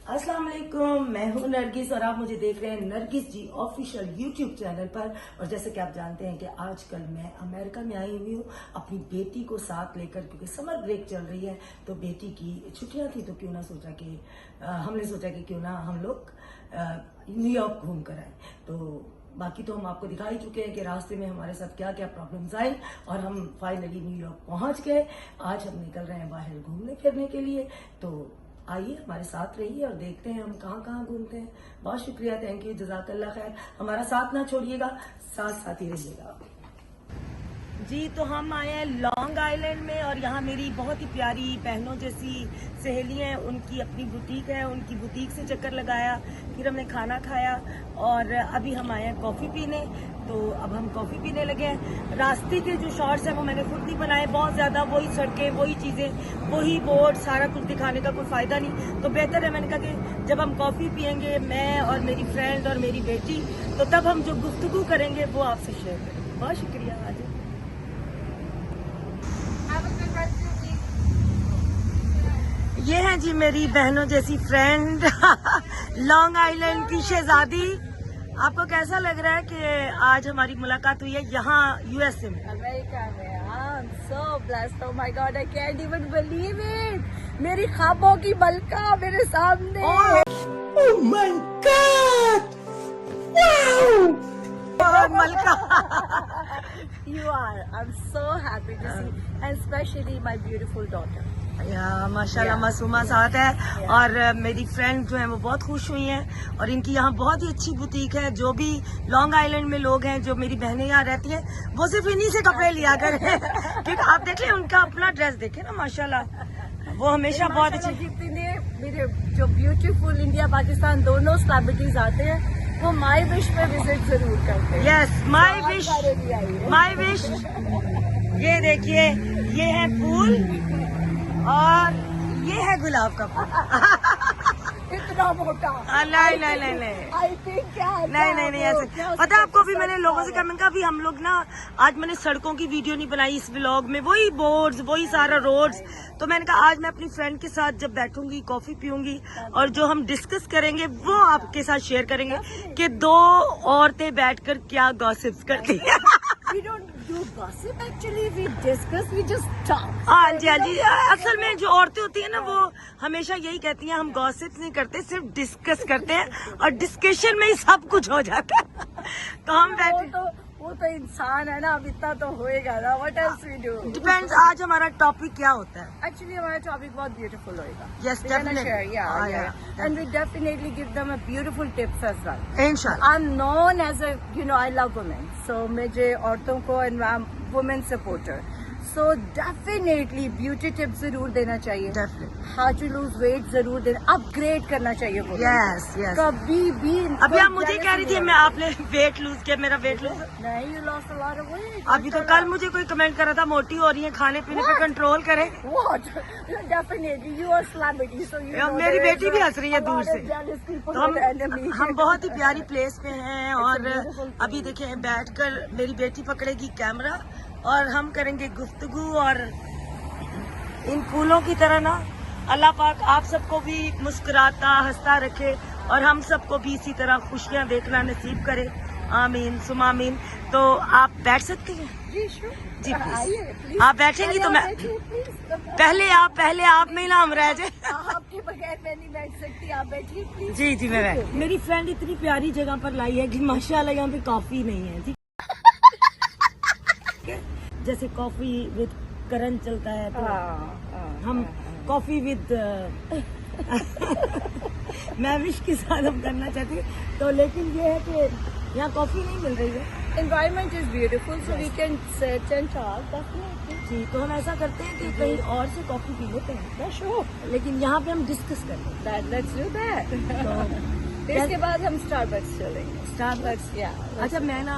अस्सलाम वालेकुम, मैं हूं नरगिस और आप मुझे देख रहे हैं नरगिस जी ऑफिशियल यूट्यूब चैनल पर। और जैसे कि आप जानते हैं कि आजकल मैं अमेरिका में आई हुई हूं अपनी बेटी को साथ लेकर, क्योंकि समर ब्रेक चल रही है तो बेटी की छुट्टियां थी, तो क्यों ना सोचा कि हमने सोचा कि क्यों ना हम लोग न्यूयॉर्क घूम कर आए। तो बाकी तो हम आपको दिखा ही चुके हैं कि रास्ते में हमारे साथ क्या क्या प्रॉब्लम्स आई और हम फाइनली न्यूयॉर्क पहुंच गए। आज हम निकल रहे हैं बाहर घूमने फिरने के लिए, तो आइए हमारे साथ रहिए और देखते हैं हम कहाँ कहाँ घूमते हैं। बहुत शुक्रिया, थैंक यू, जज़ाकल्लाह खैर। हमारा साथ ना छोड़िएगा, साथ साथ ही रहिएगा जी। तो हम आए हैं लॉन्ग आइलैंड में और यहाँ मेरी बहुत ही प्यारी बहनों जैसी सहेली हैं, उनकी अपनी बुटीक है, उनकी बुटीक से चक्कर लगाया, फिर हमने खाना खाया और अभी हम आए हैं कॉफ़ी पीने। तो अब हम कॉफ़ी पीने लगे हैं। रास्ते के जो शॉट्स हैं वो मैंने खुद नहीं बनाए, बहुत ज़्यादा वही सड़कें, वही चीज़ें, वही बोर्ड, सारा कुछ दिखाने का कोई फ़ायदा नहीं। तो बेहतर है, मैंने कहा कि जब हम कॉफ़ी पियेंगे, मैं और मेरी फ्रेंड और मेरी बेटी, तो तब हम जो गुफ्तगू करेंगे वो आपसे शेयर करेंगे। बहुत शुक्रिया। आज ये है जी मेरी बहनों जैसी फ्रेंड लॉन्ग आइलैंड की शहजादी। आपको कैसा लग रहा है कि आज हमारी मुलाकात हुई है यहाँ यूएसए में, अमेरिका में? I'm so blessed. Oh my God, I can't even believe it. मेरी ख्वाबों की मलका मेरे सामने। Oh my God! Wow! मलका You are. I'm so happy to see, and especially my beautiful daughter. या माशाल्लाह मासूमा साथ है और मेरी फ्रेंड जो है वो बहुत खुश हुई हैं और इनकी यहाँ बहुत ही अच्छी बुटीक है। जो भी लॉन्ग आइलैंड में लोग हैं, जो मेरी बहनें यहाँ रहती हैं, वो सिर्फ इन्हीं से कपड़े लिया करें क्योंकि आप देख लें उनका अपना ड्रेस देखें ना, माशाल्लाह वो हमेशा बहुत अच्छी। जितने मेरे जो ब्यूटीफुल इंडिया पाकिस्तान दोनों सेलिब्रिटीज आते हैं वो माई विश पे विजिट जरूर करते हैं। Yes, my wish, my wish. ये देखिए, ये है फूल और ये है गुलाब का फूल। इतना मोटा? नहीं ऐसे पता है आपको। भी मैंने लोगों से कहा, मैंने कहा अभी हम लोग ना, आज मैंने सड़कों की वीडियो नहीं बनाई इस व्लॉग में, वही बोर्ड्स, वही सारा रोड्स। तो मैंने कहा आज मैं अपनी फ्रेंड के साथ जब बैठूंगी, कॉफी पीऊंगी और जो हम डिस्कस करेंगे वो आपके साथ शेयर करेंगे कि दो औरतें बैठकर क्या गॉसिप्स करती हैं। We don't do gossip, actually we discuss, we just talk. हाँ जी, हाँ जी। असल में जो औरतें होती हैं ना, वो हमेशा यही कहती हैं हम गॉसिप नहीं करते, सिर्फ डिस्कस करते हैं और डिस्कशन में ही सब कुछ हो जाता है। तो हम बैठे, वो तो इंसान है ना, अब इतना तो होएगा ना। What else we do? Depends आज हमारा टॉपिक क्या होता है। Actually हमारा टॉपिक बहुत ब्यूटीफुल होएगा। Yes, We're gonna definitely. share, yeah, yeah. And we definitely give them a beautiful tips as well. इंशाल्लाह। I'm known as a, I love women. So मुझे औरतों को, and I'm women supporter. So definitely beauty tips जरूर देना चाहिए। Definitely. How to lose weight जरूर देना, upgrade करना चाहिए women Yes, को। yes. कभी भी अभी आप मुझे कह रही थी मैं, आपने वेट लूज किया, मेरा वेट लूज नहीं, you lost a lot of weight. अभी तो कल मुझे कोई कमेंट कर रहा था मोटी हो रही है, खाने पीने पे कंट्रोल करें। What? Definitely, you are celebrity, so you know मेरी there बेटी is भी हंस रही है a दूर lot से। of jealous people तो with enemy. हम बहुत ही प्यारी प्लेस पे हैं और beautiful अभी देखिए बैठकर मेरी बेटी पकड़ेगी कैमरा और हम करेंगे गुफ्तगू। और इन फूलों की तरह ना अल्लाह पाक आप सबको भी मुस्कुराता हंसता रखे और हम सबको भी इसी तरह खुशियां देखना नसीब करे। आमीन सुमा आमीन। तो आप बैठ सकती हैं जी, sure. जी, आइए, प्लीज। आप बैठेंगी तो मैं पहले आप में ना हम रह जाए। आपके बगैर मैं नहीं बैठ सकती, आप बैठिए प्लीज। जी जी, मैं बैठ। मेरी फ्रेंड इतनी प्यारी जगह पर लाई है कि माशाल्लाह यहाँ पे कॉफी नहीं है, ठीक है। जैसे कॉफी विद करण चलता है तो हम कॉफी विद मैविश के साथ हम करना चाहते हैं। तो लेकिन ये है कि यहाँ कॉफी नहीं मिल रही है। Environment is beautiful, so we can sit and talk. Definitely. जी, तो हम ऐसा करते हैं कि कहीं और से कॉफी पी लेते हैं। Yeah, sure. लेकिन यहाँ पे हम डिस्कस करते हैं। Let's do that. तो इसके बाद हम Starbucks चलेंगे। स्टारबक्स। Yeah. अच्छा, मैं ना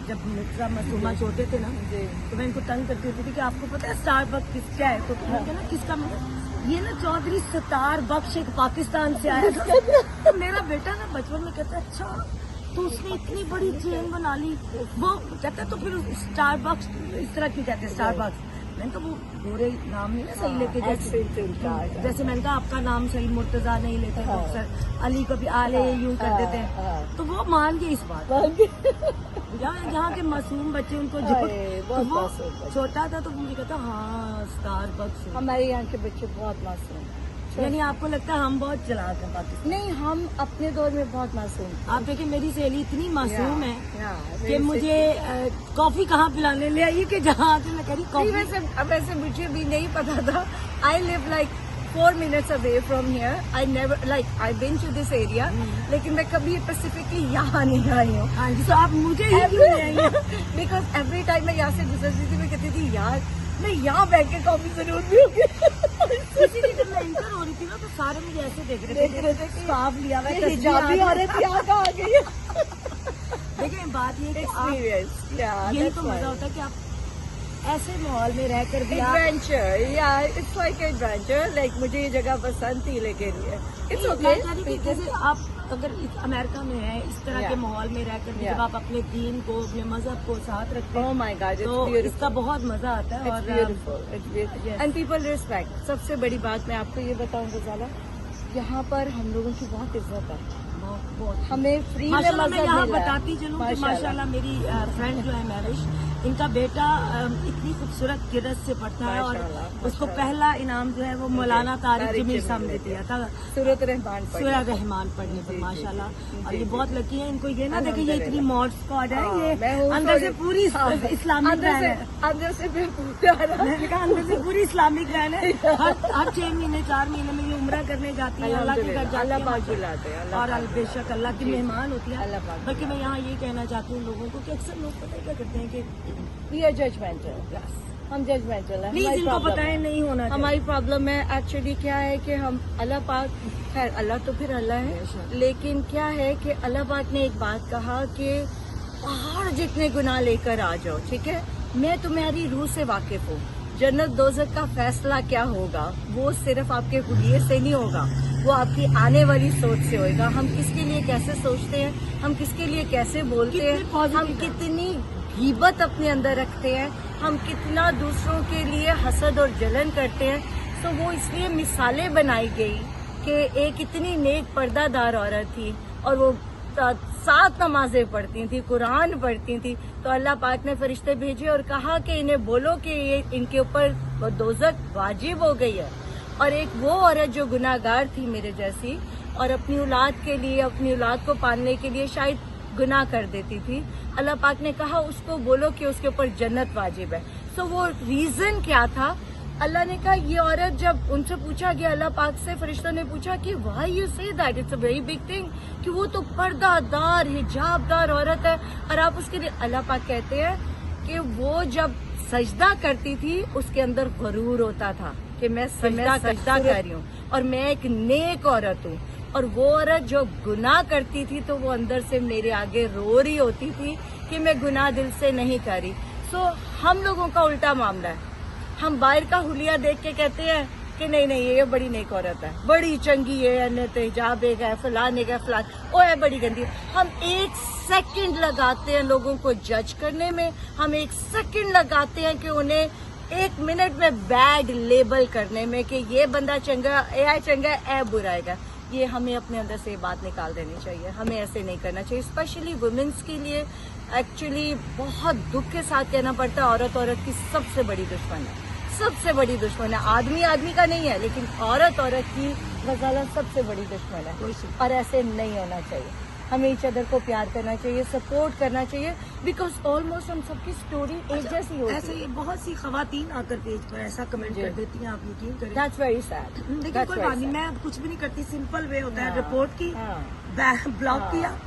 जब मिर्जा मासूमा छोटे थे ना, जी। तो मैं इनको तंग करती होती थी कि आपको पता है स्टारबक्स किसका है? तो मैंने कहा ना किसका? ये ना चौधरी सतार बख्श एक पाकिस्तान से आया था। तो मेरा बेटा ना बचपन में कहता अच्छा तो उसने इतनी बड़ी चेन बना ली, वो कहता तो फिर स्टारबक्स इस तरह क्यों कहते हैं स्टारबक्स? मैंने कहा वो पूरे नाम नहीं ना सही लेते, accent उनका आ जाता है। जैसे मैंने कहा आपका नाम सही मुर्तजा नहीं लेते, हाँ। अक्सर अली कभी आले यूं कर देते हैं, हाँ। तो वो मान गए इस बात। जहाँ के मासूम बच्चे उनको जो अरे, बहुत तो वो मासूम बच्चे। छोटा था तो मुझे कहता हाँ स्टारबक्स है। हमारे यहाँ के बच्चे बहुत मासूम हैं। यानी आपको लगता है हम बहुत चलाक हैं पाकिस्तान? नहीं, हम अपने दौर में बहुत मासूम थे। आप देखिए मेरी सहेली इतनी मासूम है कि मेरी मुझे कॉफी कहाँ पिलाने ले आई कि जहाँ आके मैं करी नहीं, कॉफी। वैसे मुझे भी नहीं पता था। I live like 4 minutes away from here. I never I've been to this area, लेकिन मैं कभी स्पेसिफिकली यहाँ नहीं आई हूँ। हाँ जी, तो आप मुझे ही क्यों ले आई हैं? बिकॉज एवरी टाइम मैं यहाँ से गुजरती थी, मैं कहती थी यार मैं यहाँ बैठ के कॉफी जरूर पीऊंगी। किसी की जब मैं एंकर हो रही थी ना तो सारे मुझे ऐसे देख रहे थे कि साफ लिया हुआ है, ये तस्वीर हिजाबी आ औरत यहाँ का आ गई है। देखिए बात ये है कि आप एक्सपीरियंस, यही तो मजा होता है कि आप ऐसे माहौल में रहकर भी आप एडवेंचर, या इट्स लाइक एडवेंचर। लाइक मुझे ये जगह पसंद थी, लेकिन इट्स मैं ओके। कह रही थी जैसे आप अगर अमेरिका में है इस तरह के माहौल में रहकर भी Yeah. जब आप अपने दीन को अपने मजहब को साथ रखते Oh हैं my God, तो it's beautiful. इसका बहुत मजा आता है। It's और beautiful. It's beautiful. Yes. And people respect. सबसे बड़ी बात मैं आपको ये बताऊं गजाला, यहाँ पर हम लोगों की बहुत इज्जत है। बहुत हमें फ्री में माशाल्लाह मैं मजहब यहाँ मिला है। बताती चलूँ कि माशाल्लाह मेरी फ्रेंड जो है मैरिश, इनका बेटा इतनी खूबसूरत किरत से पढ़ता है और माशाल्लाह, उसको माशाल्लाह। पहला इनाम जो है वो मौलाना तारिक तारिक जमील जमील साहब ने ने दिया था, सूरत रहमान पढ़ी। सूरह रहमान पढ़ने पर जी, जी, माशाल्लाह। जी, और जी, ये जी। बहुत लकी है, इनको ये ना देखे ये इतनी अल्हम्दुलिल्लाह। मॉड स्क्वाड है, हाँ, मैं ये हूँ अंदर से थोड़ी- पूरी हाँ, इस्लामिक बहन है। अंदर से मैं प्यारा। मैंने कहा अंदर से पूरी इस्लामिक बहन है। हर 6 महीने 4 महीने में ये उम्रा करने जाती है, अल्लाह के घर जाती है, अल्लाह पाक बुलाते हैं, अल्लाह और पाक बेशक अल्लाह की जी, मेहमान होती है। अल्लाह पाक बल्कि मैं यहाँ ये कहना चाहती हूँ लोगों को कि अक्सर लोग पता है क्या करते हैं कि We are judgmental. हम जजमेंटल है। प्लीज हमारी इनको problem पता है नहीं होना चाहिए। हमारी प्रॉब्लम है एक्चुअली क्या है कि हम अल्लाह पाक, खैर अल्लाह तो फिर अल्लाह है, लेकिन क्या है कि अल्लाह पाक ने एक बात कहा कि पहाड़ जितने गुनाह लेकर आ जाओ, ठीक है, मैं तुम्हारी रूह से वाकिफ हूँ। जन्नत दोज़ख का फैसला क्या होगा वो सिर्फ आपके हुलिये से नहीं होगा, वो आपकी आने वाली सोच से होगा। हम किसके लिए कैसे सोचते हैं, हम किसके लिए कैसे बोलते हैं, हम कितनी गीबत अपने अंदर रखते हैं, हम कितना दूसरों के लिए हसद और जलन करते हैं। तो वो इसलिए मिसालें बनाई गई कि एक इतनी नेक पर्दादार औरत थी और वो 7 नमाजें पढ़ती थी, कुरान पढ़ती थी, तो अल्लाह पाक ने फरिश्ते भेजे और कहा कि इन्हें बोलो कि ये इनके ऊपर वो दोज़ख वाजिब हो गई है। और एक वो औरत जो गुनाहगार थी मेरे जैसी और अपनी औलाद के लिए, अपनी औलाद को पालने के लिए शायद गुनाह कर देती थी, अल्लाह पाक ने कहा उसको बोलो कि उसके ऊपर जन्नत वाजिब है। सो वो रीजन क्या था, अल्लाह ने कहा ये औरत, जब उनसे पूछा गया अल्लाह पाक से, फरिश्तों ने पूछा कि why you say that, it's a very big thing, कि वो तो पर्दादार हिजाबदार औरत है और आप उसके लिए, अल्लाह पाक कहते हैं कि वो जब सजदा करती थी उसके अंदर गरूर होता था कि मैं सजदा कर रही हूँ और मैं एक नेक औरत हूँ। और वो औरत जो गुनाह करती थी तो वो अंदर से मेरे आगे रो रही होती थी कि मैं गुनाह दिल से नहीं कर रही। सो हम लोगों का उल्टा मामला है, हम बाहर का हुलिया देख के कहते हैं कि नहीं नहीं ये बड़ी नेक औरत है, बड़ी चंगी है, हिजाब है, फलाने का फलान, ओ है बड़ी गंदी। हम 1 सेकंड लगाते हैं लोगों को जज करने में, हम 1 सेकंड लगाते हैं कि उन्हें 1 मिनट में बैड लेबल करने में कि ये बंदा चंगा है बुरा है। ये हमें अपने अंदर से ये बात निकाल देनी चाहिए, हमें ऐसे नहीं करना चाहिए। स्पेशली वुमेन्स के लिए एक्चुअली बहुत दुख के साथ कहना पड़ता है, औरत की सबसे बड़ी दुश्मन है, सबसे बड़ी दुश्मन है। आदमी का नहीं है, लेकिन औरत की गजाला सबसे बड़ी दुश्मन है। और ऐसे नहीं होना चाहिए, हमें ईच अदर को प्यार करना चाहिए, सपोर्ट करना चाहिए, बिकॉज ऑलमोस्ट हम सबकी स्टोरी एक जैसी होती है। ऐसे ही बहुत सी खवातीन आकर पेज पर ऐसा कमेंट कर देती हैं, आप यकीन करें। That's very sad. देखिए कोई बात नहीं, मैं कुछ भी नहीं करती, सिंपल वे होता है, रिपोर्ट की, हाँ। ब्लॉक किया।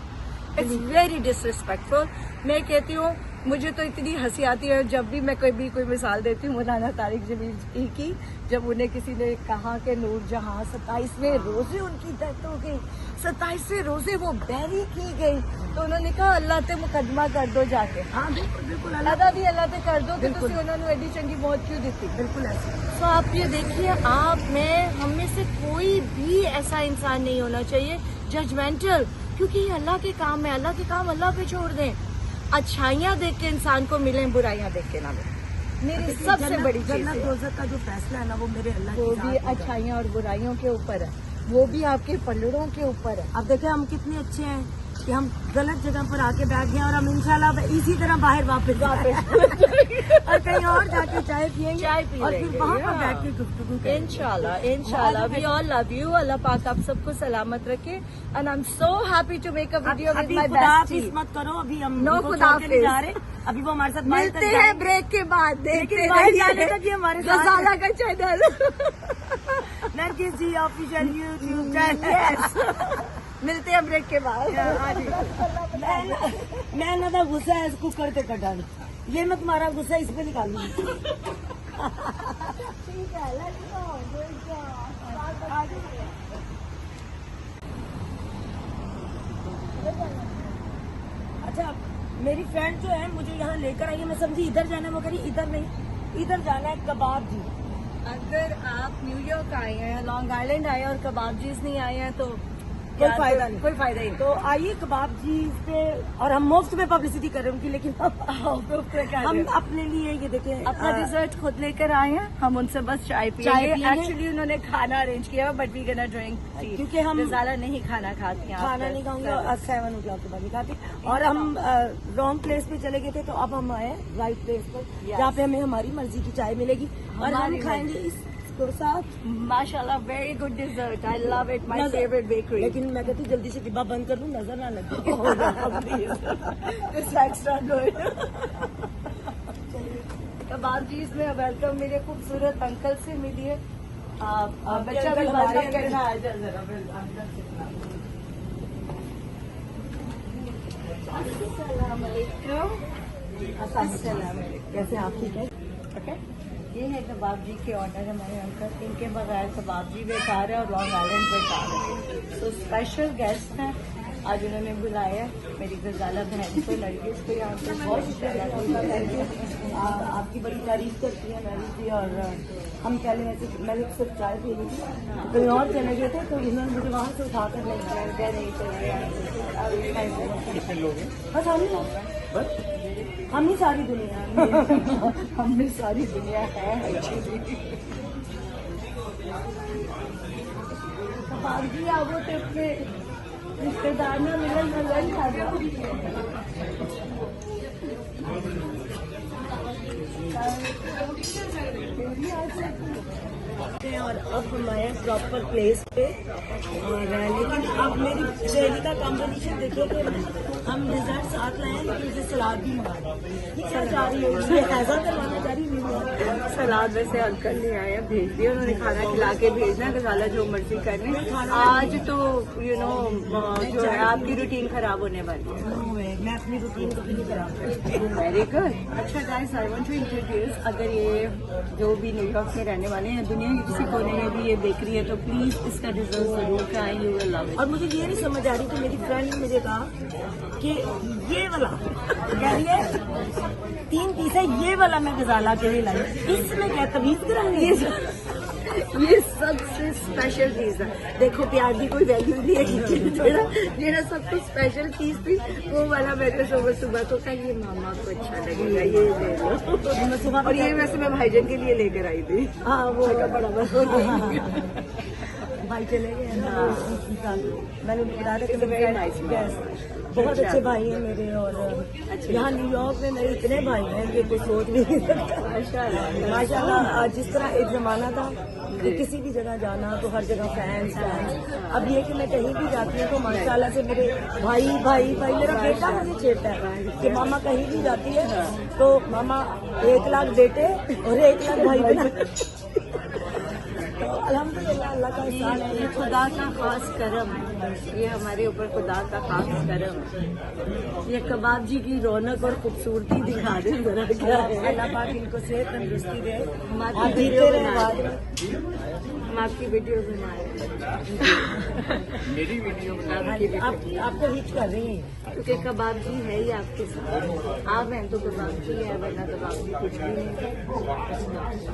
It's very disrespectful. मैं कहती हूँ मुझे तो इतनी हंसी आती है जब भी मैं कोई मिसाल देती हूँ मौलाना तारिक जमील की, जब उन्हें किसी ने कहा कि नूरजहां 27वें रोजे उनकी डेथ हो गई, 27वें रोजे वो बैरी की गई, तो उन्होंने कहा अल्लाह ते मुकदमा कर दो जाके। हाँ बिल्कुल अल्लाह दी अल्लाह ते कर दो, तो उन्होंने एडी चंगी मौत क्यों दी थी? बिल्कुल ऐसे। तो आप ये देखिए, आप में हम में से कोई भी ऐसा इंसान नहीं होना चाहिए जजमेंटल, क्योंकि ये अल्लाह के काम है, अल्लाह के काम अल्लाह पे छोड़ दें। अच्छाइयाँ देख के इंसान को मिलें, बुराइयाँ देख के ना मिलें। मेरी सबसे बड़ी चीज जन्नत है। दोज़ख का जो फैसला है ना वो मेरे अल्लाह वो की भी जात है। अच्छाइयाँ और बुराइयों के ऊपर है, वो भी आपके पल्लड़ों के ऊपर है। अब देखें हम कितने अच्छे हैं कि हम गलत जगह पर आके बैठ गए और हम इंशाल्लाह इसी तरह बाहर वापस और कहीं और जाके चाय पियेंगे चाय पी और फिर लेंगे, वहाँ पर yeah. बैठ के गुफ्तगू करेंगे। इंशाल्लाह वी ऑल लव यू। अल्लाह पाक आप सबको सलामत रखे and I am so happy to make a video with अभी माय खुदा बेस्टी। हाफिज़ मत करो, अभी हम No उनको खुदा छोड़ के नहीं जा हाफिज़। रहे। अभी वो हमारे साथ बाहर तक मिलते हैं जाएंगे। ब्रेक के बाद, देखते लेकिन बाहर जाने तक ये रहिए हमारे साथ गजाला का चैनल। नरगिस जी ऑफिशियल यूट्यूब चैनल। मिलते हैं ब्रेक के बाद। मैं ना था गुस्सा है इसको करते कटा ये मत मारा गुस्सा इस पे निकालूंगी। ठीक है, let's go, good job। अच्छा मेरी फ्रेंड जो है मुझे यहाँ लेकर आई है, मैं समझी इधर जाना है, वो कह रही इधर नहीं इधर जाना है कबाब जी। अगर आप न्यूयॉर्क आए हैं, लॉन्ग आइलैंड आए हैं और कबाबजीज नहीं आए हैं तो कोई फायदा नहीं। कोई फायदा ही नहीं। तो आइए कबाब जी पे, और हम मुफ्त में पब्लिसिटी कर रहे हैं उनकी, लेकिन हम अपने लिए ये देखें अपना डिजर्ट खुद लेकर आए हैं, हम उनसे बस चाय चाय पिएंगे। पिएंगे। एक्चुअली उन्होंने खाना अरेंज किया but we gonna drink tea, क्योंकि हम गजाला नहीं खाना खाती हैं। खाना नहीं खाऊंगी और 7 o'clock के बाद नहीं खाती। और हम रॉन्ग प्लेस पे चले गए थे तो अब हम आए राइट प्लेस पर जहाँ पे हमें हमारी मर्जी की चाय मिलेगी और हम हमारी खाएंगे इसके साथ। माशाल्लाह very good dessert, I love it, my नजर- फेवरेट बेकरी। लेकिन मैं कहती हूँ जल्दी से डिब्बा बंद कर लूँ, नजर ना लगे। It's extra good। कबाबजीज में वेलकम मेरे खूबसूरत अंकल से मिलिए। बच्चा भी बात करना आ जाए जरा। अस्सलाम वालेकुम। कैसे आप ठीक है? ओके, ये है कबाबजी के ऑनर हमारे अंकल, इनके बगैर कबाबजी बेकार है और लॉन्ग आइलैंड बेकार है। तो स्पेशल गेस्ट हैं आज उन्होंने बुलाया मेरी गजाला बहन को, नरगिस को यहाँ पे। बहुत शुक्रिया, आपकी बड़ी तारीफ करती है मैरिज भी। और हम पहले ऐसे मैंने सिर्फ चाय पी ली थी, कहीं और चले गए थे तो इन्होंने मुझे वहाँ से उठा कर ले गया। नहीं कितने लोग हैं? बस हम ही हम ही सारी दुनिया हमने सारी दुनिया है। कबाबजी आओ तो अपने रिश्तेदार ना मिलन मिलन खा जाओ। और अब हम आए प्रॉपर प्लेस पे। और लेकिन अब मेरी सहेली का कॉम्बिनेशन देखिए कि हम डिजर्ट साथ लाए हैं लेकिन उसे सलाद भी मंगा क्या चाह रही है, ऐसा करवाना चाह रही है। सलाद वैसे अंकल नहीं आए, भेज दिया उन्होंने, खाना खिला के भेजना, गजाला जो मर्जी करनी। आज तो यू नो जो है आपकी रूटीन खराब होने वाली है। मैं अपनी रूटीन को भी नहीं करा। Very good. अच्छा guys, I want to introduce, अगर ये जो भी न्यूयॉर्क में रहने वाले हैं, दुनिया के किसी कोने में भी ये बेकरी है तो प्लीज इसका डिजर्ट जरूर खाएं, यू विल लव इट। और मुझे ये नहीं समझ आ रही कि मेरी फ्रेंड ने मुझे कहा कि ये वाला कह रही है 3 पीस है, ये वाला मैं गजाला के लिए लाई, इसमें क्या तमीज करानी है? ये सबसे स्पेशल चीज है। देखो प्यार की कोई वैल्यू नहीं है, जेड़ा सब कुछ स्पेशल चीज थी वो वाला मैंने सुबह सुबह को कहा ये मामा को अच्छा लगेगा, ये ले लो। मैं सुबह और ये वैसे मैं भाईजान के लिए लेकर आई थी। हाँ वो बड़ा बस भाई चले गए ना, मैंने उनको बताया था कि It's a very nice Yes, man. बहुत अच्छे भाई हैं मेरे। और यहाँ न्यूयॉर्क में मेरे इतने भाई हैं कि कोई सोच भी नहीं सकता। माशाल्लाह जिस तरह एक जमाना था कि किसी भी जगह जाना तो हर जगह फैंस। अब ये कि मैं कहीं भी जाती हूँ तो माशाल्लाह से मेरे भाई भाई भाई मेरा बेटा मुझे छेड़ता है कि मामा कहीं भी जाती है तो मामा 1 लाख बेटे और 1 लाख भाई बना। तो अल्हम्दुलिल्लाह अल्लाह का एहसान है। ये खुदा का खास करम है, ये हमारे ऊपर खुदा का खास करम है। ये कबाब जी की रौनक और खूबसूरती दिखा दे जरा क्या है। अल्लाह पाक इनको सेहत तंदुरुस्ती दे, हमारी आप जीते वीडियो रहे बना बाद में। हम आपकी वीडियो बना रहे हैं। मेरी वीडियो बना आपकी आप वीडियो, आपको हिट कर रही हैं। क्योंकि कबाब जी है ही आपके साथ, आप हैं तो कबाब जी है, वरना कबाब जी कुछ भी नहीं।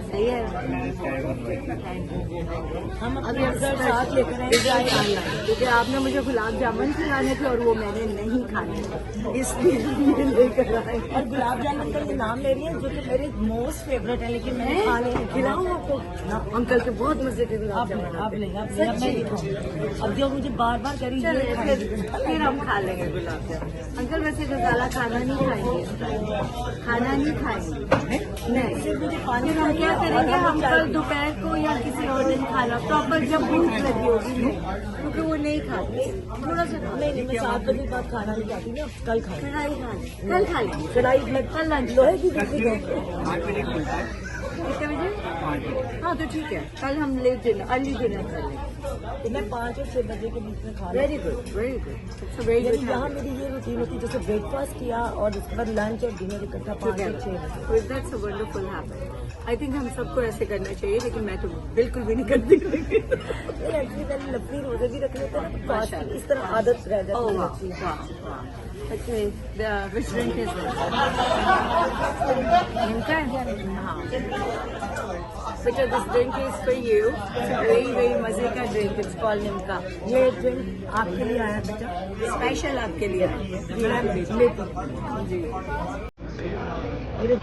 सही है। Thank you. हम अभी अपने घर साथ लेकर आए रिजल्ट आना है, क्योंकि आपने मुझे गुलाब जामुन खिलाने थे और वो मैंने नहीं खाने, इसलिए ये लेकर आए। और गुलाब जामुन का ये नाम ले रही है जो कि मेरे मोस्ट फेवरेट है, लेकिन मैंने खा नहीं खिलाऊं आपको? अंकल के बहुत मजे के गुलाब आप जामुन आप आते हैं। नहीं आप नहीं, अब मैं नहीं खाऊंगी। अब जो मुझे बार बार कह रही है चलिए ये फिर खाएंगे। हम खा लेंगे गुलाब जामुन। अंकल वैसे गजाला खाना नहीं खाएंगे, खाना नहीं खाएंगे। नहीं, सिर्फ मुझे पानी फिर हम क्या करेंगे, हम कल दोपहर को या किसी और दिन खाना प्रॉपर जब भूख लगी होगी, नहीं, क्योंकि वो नहीं खाते, थोड़ा सा खा नहीं नहीं, मैं 7 बजे बाद खाना नहीं खाती ना, कल खाऊंगी। कढ़ाई खा लें, कल खा लेंगे। कढ़ाई में कल लंच लोहे की दूसरी गई। 5 बजे खुलता है। कितने बजे? 5 बजे। हाँ तो ठीक है, कल हम लेट डिनर, अर्ली डिनर कर लेंगे। तो मैं 5 और 6 बजे के बीच में खा लूँ। Very good, very good, it's very यानी गुड। यहाँ मेरी ये रूटीन होती है, जैसे ब्रेकफास्ट किया और उसके बाद लंच और डिनर इकट्ठा 5 से 6 बजे। That's a wonderful habit. I think हम सबको ऐसे करना चाहिए, लेकिन मैं तो बिल्कुल भी नहीं करती। एक्चुअली मैंने लपनी रोजे भी रख लेते हैं ना, तो माशाल्लाह। आज इस तरह आदत रह Oh जाती है wow, अच्छी। wow, wow. Okay, which drink is this? इनका है? हाँ. Better this drink is for you. It's a very very मजे का drink. It's called निमका. ये ड्रिंक आपके लिए आया बेटा, Special आपके लिए आई है. मैं लेती हूँ। जी. मेरे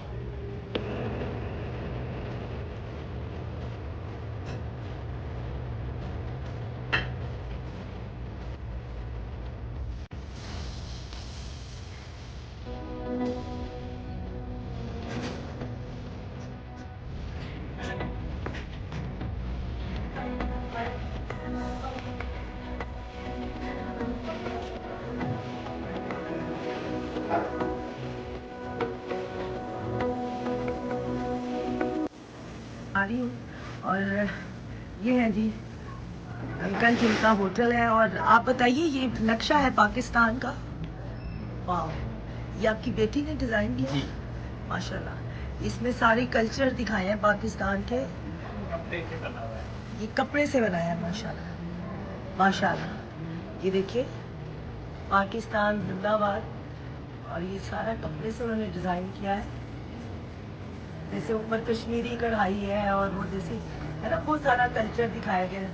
आ रही हूँ और ये है जी अंकल जिनका होटल है। और आप बताइए, ये नक्शा है पाकिस्तान का। वाह, ये आपकी बेटी ने डिजाइन किया जी। माशाल्लाह। इसमें सारे कल्चर दिखाए हैं पाकिस्तान के, कपड़े से बना हुआ है। ये कपड़े से बनाया है माशाल्लाह माशाल्लाह। ये देखिए, पाकिस्तान जिंदाबाद। और ये सारा कपड़े से उन्होंने डिजाइन किया है। जैसे ऊपर कश्मीरी कढ़ाई है और वो जैसे है ना, बहुत सारा कल्चर दिखाया गया है।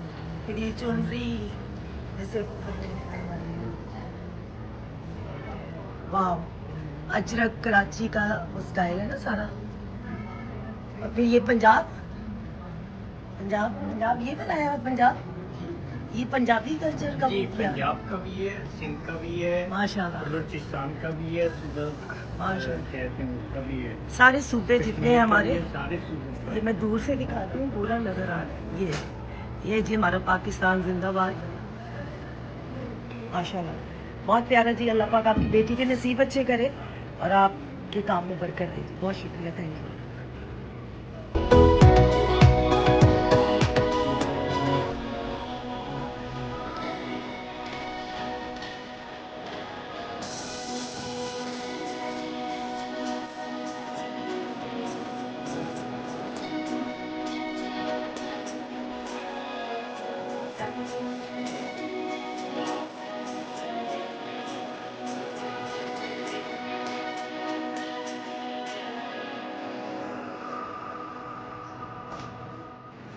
फिर ये चुनरी जैसे, वाह, अजरक कराची का वो स्टाइल है ना सारा। और फिर ये पंजाब पंजाब पंजाब ये बनाया है पंजाब, ये पंजाबी कल्चर का जी, वो किया। पंजाब का भी है, सिंध का भी है, माशाल्लाह बलूचिस्तान का भी है, माशाल्लाह। कहते हैं उसका भी है। सारे सूबे जितने हैं हमारे, ये सारे सूबे ये मैं दूर से दिखाती हूँ, पूरा नजर आ रहा है। ये जी हमारा पाकिस्तान जिंदाबाद माशाल्लाह। बहुत प्यारा जी। अल्लाह पाक आपकी बेटी के नसीब अच्छे करे और आपके काम में बरकत दे जी। बहुत शुक्रिया, थैंक यू।